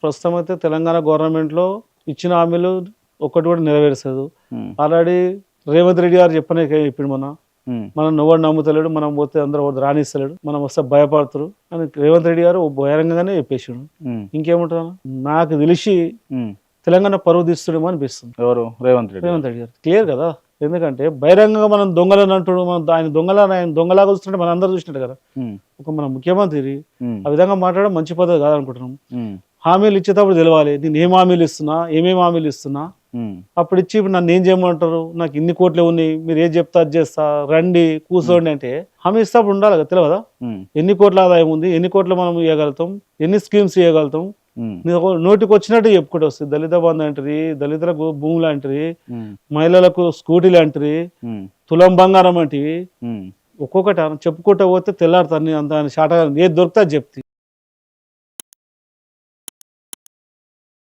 ప్రస్తుతం అయితే తెలంగాణ గవర్నమెంట్లో ఇచ్చిన హామీలు ఒక్కటి కూడా నెరవేర్చదు. ఆల్రెడీ రేవంత్ రెడ్డి గారు ఇప్పుడు మనం ఎవరు నమ్ముతలేడు, మనం పోతే అందరూ రాణిస్తలేడు, మనం వస్తే భయపడతారు అని రేవంత్ రెడ్డి గారు బహిరంగంగానే చెప్పేసాడు. ఇంకేముంటారు నాకు తెలిసి తెలంగాణ పరువు తీస్తుడేమో అనిపిస్తుంది. ఎవరు? రేవంత్ రెడ్డి గారు క్లియర్ కదా. ఎందుకంటే బహిరంగంగా మనం దొంగలని అంటాడు, మనం ఆయన దొంగలాగా చూస్తుంటే మనం అందరూ చూసినట్టు కదా. ఒక మన ముఖ్యమంత్రి ఆ విధంగా మాట్లాడడం మంచి పద్ధతి కాదనుకుంటున్నాం. హామీలు ఇచ్చేటప్పుడు తెలవాలి నేను ఏం హామీలు ఇస్తున్నా, ఏమేమి హామీలు ఇస్తున్నా. అప్పుడు ఇచ్చి ఇప్పుడు నన్ను ఏం చేయమంటారు, నాకు ఇన్ని కోట్లే ఉన్నాయి, మీరు ఏం చెప్తా అది చేస్తా, రండి కూర్చోండి అంటే హామీ ఇస్తే అప్పుడు ఉండాలి కదా, తెలియదా? ఎన్ని కోట్ల ఆదాయం ఉంది, ఎన్ని కోట్లు మనం ఇవ్వగలుగుతాం, ఎన్ని స్కీమ్స్ ఇవ్వగలుగుతాం, నోటికి వచ్చినట్టు చెప్పుకుంటూ వస్తుంది. దళిత బంధు అంటారు, దళితులకు భూములు అంటారు, మహిళలకు స్కూటీలు అంటారు, తులం బంగారం అంటివి. ఒక్కొక్కటి చెప్పుకుంటూ పోతే తెల్లారుతాను అంత శాటగా ఏది దొరుకుతా చెప్తే